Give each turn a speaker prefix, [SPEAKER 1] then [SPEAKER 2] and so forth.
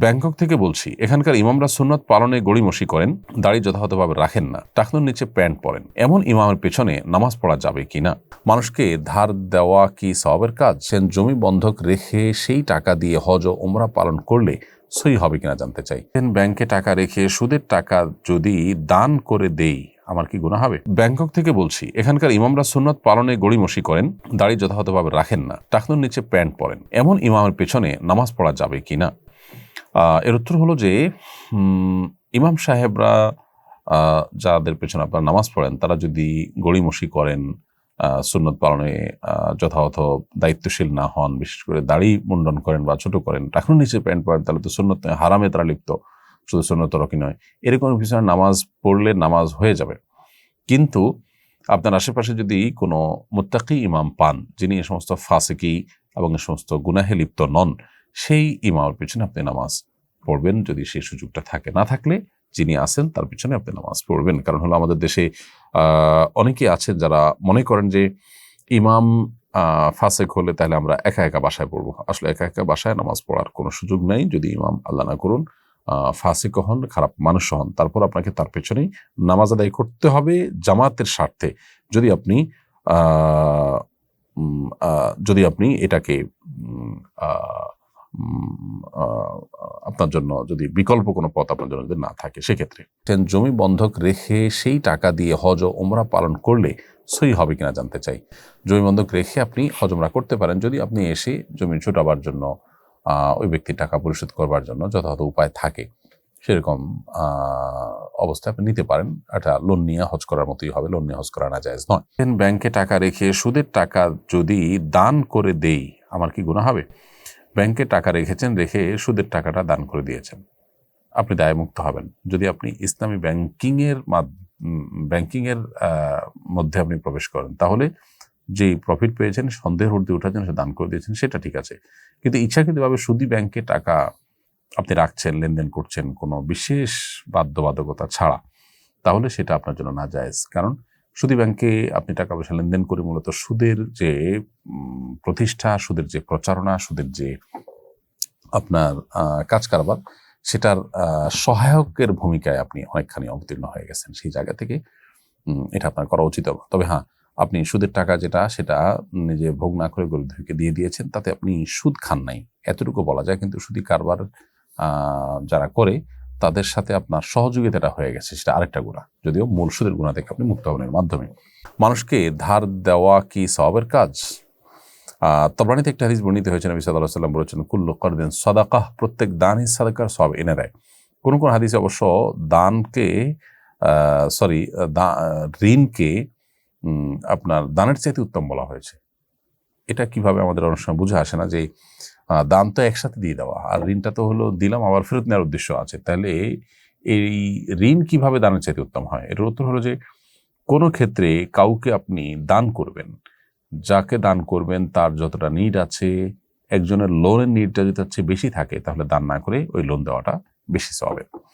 [SPEAKER 1] Bangkok থেকে বলছি, এখানকার ইমামরা সুন্নত পালনে গড়িমসি করেন, দাড়ি যথাযথভাবে রাখেন না, টাকনুর নিচে প্যান্ট পরেন। এমন ইমামের পেছনে নামাজ পড়া যাবে কিনা? মানুষকে ধার দেওয়া কি সওয়াবের কাজ? জমি বন্ধক রেখে সেই টাকা দিয়ে হজ ও উমরা পালন করলে সই হবে কিনা জানতে চাই। ব্যাংকে টাকা রেখে সুদের টাকা যদি দান করে দেই, আমার কি গুনাহ হবে? ব্যাংকক থেকে বলছি, এখানকার ইমামরা সুন্নত পালনে গড়িমসি করেন, দাড়ি যথাযথভাবে রাখেন না, টাকনুর নিচে প্যান্ট পরেন। এমন ইমামের পেছনে নামাজ পড়া যাবে কিনা? এর উত্তর হলো যে ইমাম সাহেবরা যাদের পেছনে আপনারা নামাজ পড়েন, তারা যদি গড়িমসি করেন, সুন্নত পালনে যথাযথ দায়িত্বশীল না হন, বিশেষ করে দাড়ি মুন্ডন করেন বা ছোট করেন, টাকনুর নিচে প্যান্ট পরেন, তাহলে তো সুন্নত নয়, হারামে তারা লিপ্ত, শুধু সুন্নত রকি নয়। এরকম পিছনে নামাজ পড়লে নামাজ হয়ে যাবে। কিন্তু আপনার আশেপাশে যদি কোনো মুত্তাকি ইমাম পান, যিনি এ সমস্ত ফাসিকি এবং এ সমস্ত গুনাহে লিপ্ত নন, সেই ইমামের পিছনে আপনি নামাজ পড়বেন যদি সেই সুযোগটা থাকে। না থাকলে যিনি আছেন তার পিছনে আপনি নামাজ পড়বেন। কারণ হলো আমাদের দেশে অনেকেই আছেন যারা মনে করেন যে ইমাম ফাসেক হলে তাহলে আমরা একা একা বাসায় পড়বো। আসলে একা একা বাসায় নামাজ পড়ার কোনো সুযোগ নেই যদি ইমাম, আল্লাহ না করুন, ফাসিক হন, খারাপ মানুষ হন। তারপর আপনাকে তার পেছনেই নামাজ আদায় করতে হবে জামাতের স্বার্থে। যদি আপনি এটাকে আপনার জন্য যদি বিকল্প কোনো পথ আপনার জন্য যদি না থাকে, সেক্ষেত্রে জমি বন্ধক রেখে সেই টাকা দিয়ে হজ ও উমরা পালন করলে সই হবে কিনা জানতে চাই। জমি বন্ধক রেখে আপনি হজ উমরা করতে পারেন যদি আপনি এসে জমি ছুটাবার জন্য, ওই ব্যক্তির টাকা পরিশোধ করবার জন্য যথাযথ উপায় থাকে, সেরকম অবস্থায় আপনি নিতে পারেন। এটা লোন নিয়ে হজ করার মতোই হবে, লোন নিয়ে হজ করা না জায়েজ নয়। ব্যাংকে টাকা রেখে সুদের টাকা যদি দান করে দেই, আমার কি গুনাহ হবে? ব্যাংকে টাকা রেখেছেন, রেখে সুদের টাকাটা দান করে দিয়েছেন, আপনি দায়মুক্ত হবেন। যদি আপনি ইসলামী ব্যাংকিংয়ের মধ্যে আপনি প্রবেশ করেন, তাহলে যে প্রফিট পেয়েছেন, সন্দেহের ঊর্ধ্বে উঠাচ্ছেন, সে দান করে দিয়েছেন, সেটা ঠিক আছে। কিন্তু ইচ্ছাকৃতভাবে সুদী ব্যাংকে টাকা আপনি রাখছেন, লেনদেন করছেন কোনো বিশেষ বাধ্যবাধকতা ছাড়া, তাহলে সেটা আপনার জন্য না জায়েজ। কারণ সুদী ব্যাংকে আপনি টাকা পয়সা লেনদেন করে মূলত সুদের যে প্রতিষ্ঠা, সুদের যে প্রচারণা, সুদের যে আপনার কাজ কারবার, সেটার সহায়কের ভূমিকায় আপনি অনেকখানি অবতীর্ণ হয়ে গেছেন। সেই জায়গা থেকে এটা আপনার করা উচিত হবে। তবে হ্যাঁ, আপনি সুদের টাকা যেটা, সেটা নিজে ভোগ না করে গরিবদেরকে দিয়ে দিয়েছেন, তাতে আপনি সুদ খান নাই, এতটুকু বলা যায়। কিন্তু সুদী কারবার যারা করে তাদের সাথে আপনার সহযোগিতাটা হয়ে গেছে, সেটা আরেকটা গুনাহ, যদিও মূল সুদের গুনাহ থেকে আপনি মুক্ত হবেন এর মাধ্যমে। মানুষকে ধার দেওয়া কি সওয়াবের কাজ? তবরানীতে একটা হাদিস বর্ণিত হয়েছে, নবী সাল্লাল্লাহু আলাইহি ওয়াসাল্লাম বলেছেন, কুল্লু কারদিন সাদাকাহ, প্রত্যেক দানই সাদাকার সওয়াব এনে দেয়। কোন কোন হাদিসে অবশ্য ঋণকে আপনার দানের চাইতে উত্তম বলা হয়েছে। এটা কিভাবে আমাদের অনেক সময় বুঝে আসে না যে দান তো একসাথে দিয়ে দেওয়া, আর ঋণটা তো হলো দিলাম আবার ফেরত নেওয়ার উদ্দেশ্য আছে, তাহলে এই ঋণ কিভাবে দানের চাইতে উত্তম হয়? এটার উত্তর হলো যে কোনো ক্ষেত্রে কাউকে আপনি দান করবেন, যাকে দান করবেন তার যতটা নিড আছে, একজনের লোনের নিডটা যদি তার চেয়ে বেশি থাকে, তাহলে দান না করে ওই লোন দেওয়াটা বেশি সওয়াবের।